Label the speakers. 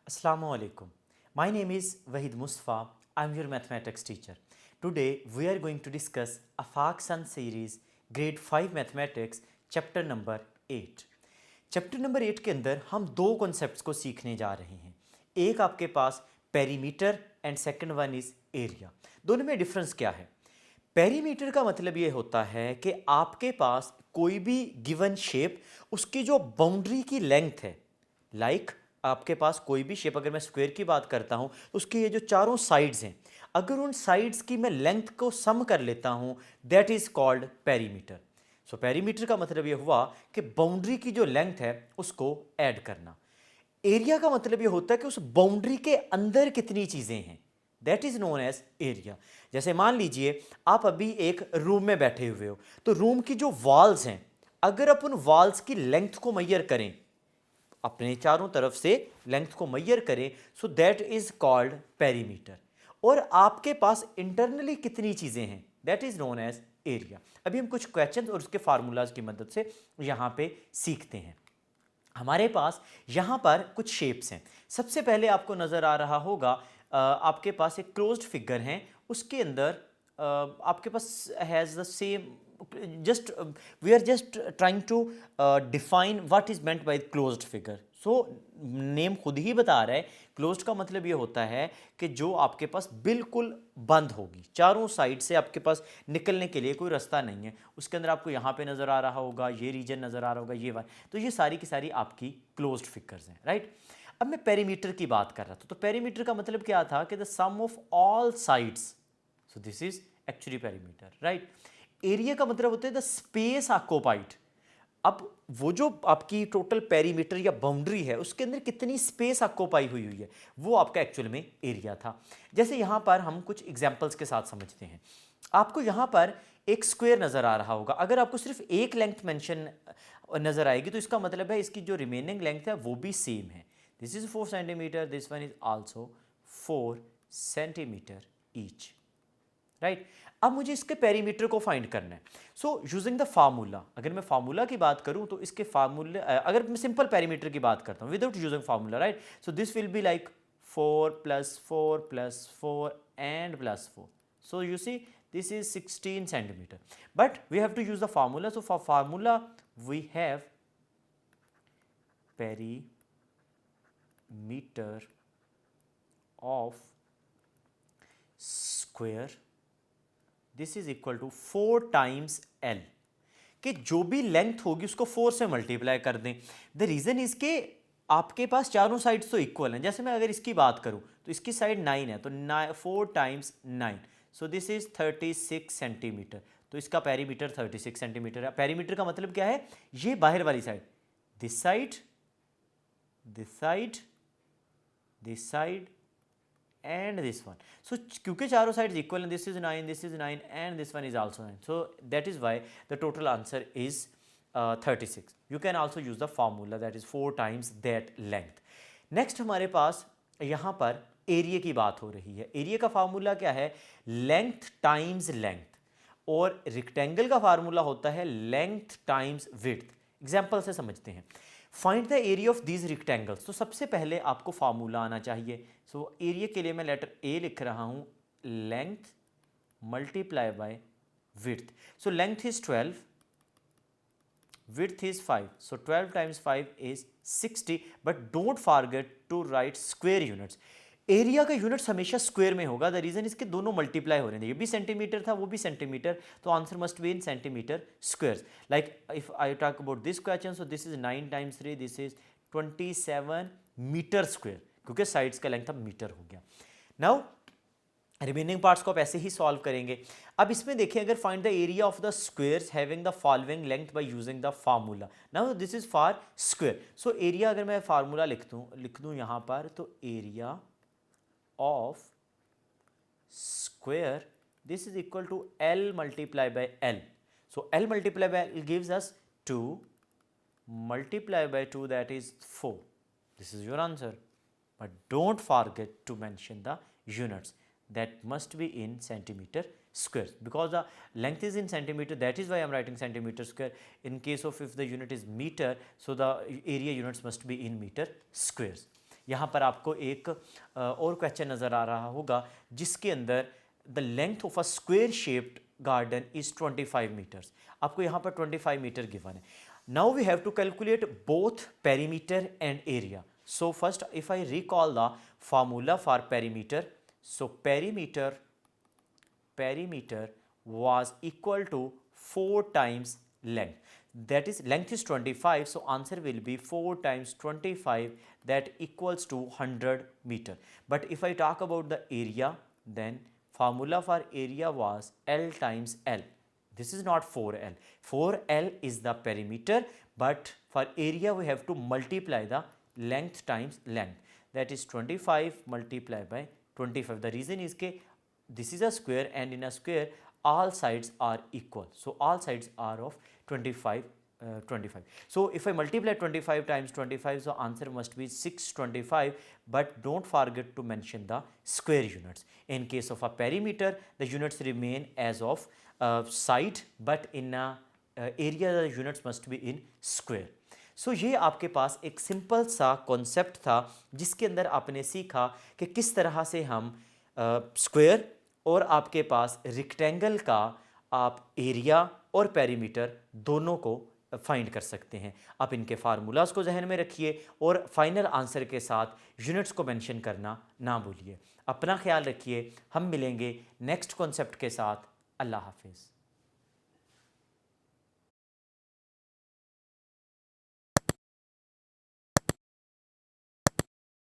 Speaker 1: Assalamu alaikum. My name is Wahid Mustafa. I'm your mathematics teacher. Today we are going to discuss Afaq Sun series grade 5 mathematics chapter number 8. Chapter number 8 के अंदर हम दो concepts को सीखने जा रहे हैं. एक आपके पास perimeter and second one is area. दोनों में डिफरेंस क्या है? पेरीमीटर का मतलब ये होता है कि आपके पास कोई भी गिवन शेप, उसकी जो बाउंड्री की लेंथ है, लाइक आपके पास कोई भी शेप, अगर मैं स्क्वायर की बात करता हूं तो उसके ये जो चारों साइड्स हैं, अगर उन साइड्स की मैं लेंथ को सम कर लेता हूं, that is called perimeter. So perimeter का मतलब ये हुआ कि बाउंड्री की जो लेंथ है उसको ऐड करना. एरिया का मतलब ये होता है कि उस बाउंड्री के अंदर कितनी चीजें हैं, that is known as area. जैसे मान लीजिए आप अभी एक रूम में बैठे हुए हो, तो रूम की जो वॉल्स हैं, अगर आप उन वॉल्स की लेंथ को मेजर करें, अपने चारों तरफ से लेंथ को मेजर करें, so that is called perimeter. और आपके पास इंटरनली कितनी चीजें हैं, that is known as area. अभी हम कुछ क्वेश्चंस और उसके फार्मूलाज की मदद से यहां पे सीखते हैं. हमारे पास यहां पर कुछ शेप्स हैं. सबसे पहले आपको नजर आ रहा होगा आपके पास एक क्लोज्ड फिगर है, उसके अंदर आपके पास has the same, just we are just trying to define what is meant by closed figure. so name खुद ही बता रहा है, क्लोज्ड का मतलब ये होता है कि जो आपके पास बिल्कुल बंद होगी, चारों साइड से आपके पास निकलने के लिए कोई रास्ता नहीं है. उसके अंदर आपको यहाँ पे नज़र आ रहा होगा, ये रीजन नज़र आ रहा होगा, ये तो ये सारी की सारी आपकी क्लोज्ड फिगर्स हैं, राइट. अब मैं पेरीमीटर की बात कर रहा था, तो पेरीमीटर का मतलब क्या था कि the sum of all sides. So this is actually perimeter, right. Area का मतलब होता है द स्पेस ऑक्युपाइड. अब वो जो आपकी टोटल पेरीमीटर या बाउंड्री है, उसके अंदर कितनी स्पेस ऑक्युपाई हुई हुई है, वो आपका एक्चुअल में एरिया था. जैसे यहां पर हम कुछ एग्जांपल्स के साथ समझते हैं. आपको यहां पर एक स्क्वायर नजर आ रहा होगा. अगर आपको सिर्फ एक लेंथ मेंशन नजर आएगी, तो इसका मतलब है इसकी जो रिमेनिंग लेंथ है वो भी सेम है. This is 4 centimetre, this one is also 4 centimetre each, right. अब मुझे इसके पेरीमीटर को फाइंड करना है. सो यूजिंग द फार्मूला, अगर मैं फार्मूला की बात करूं तो इसके फार्मूले, अगर मैं सिंपल पेरीमीटर की बात करता हूं without using formula, right, so this will be like 4 + 4 + 4 and +4. So you see this is 16 centimeter, but we have to use the formula. So for formula we have perimeter of square, this is equal to 4 times L, कि जो भी length होगी उसको 4 से multiply कर दें. The reason is के आपके पास चारों साइड्स तो इक्वल हैं. जैसे मैं अगर इसकी बात करूं तो इसकी साइड 9 है, तो 4 times 9, so this is 36 centimetre. तो इसका पेरीमीटर 36 सेंटीमीटर है. पेरीमीटर का मतलब क्या है, ये बाहर वाली side, this side, this side, this side and this one. So क्योंकि चारों sides equal and this is 9, this is 9 and this one is also 9, so that is why the total answer is 36. You can also use the formula, that is 4 times that length. Next हमारे पास यहाँ पर area की बात हो रही है. Area का formula क्या है, लेंथ टाइम्स लेंथ, और रेक्टेंगल का फार्मूला होता है लेंथ टाइम्स विड्थ. एग्जाम्पल से समझते हैं. Find the area of these rectangles. तो सबसे पहले आपको फार्मूला आना चाहिए. सो एरिया के लिए मैं लेटर ए लिख रहा हूं, length multiply by width. So length is 12, width is 5, so 12 times 5 is 60, but don't forget to write square units. Area का यूनिट्स हमेशा स्क्वायर में होगा. द रीजन इसके दोनों मल्टीप्लाई हो रहे हैं, ये भी सेंटीमीटर था वो भी सेंटीमीटर, तो answer must be in centimetre squares. Like if I talk about this question, so this is 9 times 3, this is 27 metre square, क्योंकि साइड्स का लेंथ अब मीटर हो गया. नाउ रिमेनिंग पार्ट्स को आप ऐसे ही सॉल्व करेंगे. अब इसमें देखिए, अगर find the area of the squares having the following length by using the formula. Now this is for square. So area अगर मैं फार्मूला लिख दूं यहां पर, तो area of square, this is equal to L multiply by L. So L multiply by L gives us 2 multiply by 2, that is 4. This is your answer, but don't forget to mention the units. That must be in centimeter squares, because the length is in centimeter, that is why I am writing centimeter square. In case of if the unit is meter, so the area units must be in meter squares. यहाँ पर आपको एक और question नज़र आ रहा होगा जिसके अंदर the length of a square shaped garden is 25 metres. आपको यहाँ पर 25 मीटर गिवन है। Now we have to calculate both perimeter and area. So first if I recall the formula for perimeter, so perimeter was equal to 4 times length, that is length is 25, so answer will be 4 times 25, that equals to 100 meter. But if I talk about the area, then formula for area was L times L. This is not 4L. 4L is the perimeter, but for area we have to multiply the length times length, that is 25 multiplied by 25. The reason is that this is a square and in a square all sides are equal, so all sides are of 25. So if I multiply 25 times 25, so answer must be 625, but don't forget to mention the square units. In case of a perimeter, the units remain as of side, but in a area the units must be in square. सो ये आपके पास एक simple सा concept था जिसके अंदर आपने सीखा कि किस तरह से हम स्क्वायर और आपके पास रेक्टेंगल का आप एरिया और पेरीमीटर दोनों को फाइंड कर सकते हैं। आप इनके फार्मूलाज को जहन में रखिए और फाइनल आंसर के साथ यूनिट्स को मेंशन करना ना भूलिए। अपना ख्याल रखिए, हम मिलेंगे नेक्स्ट कॉन्सेप्ट के साथ। अल्लाह हाफिज़।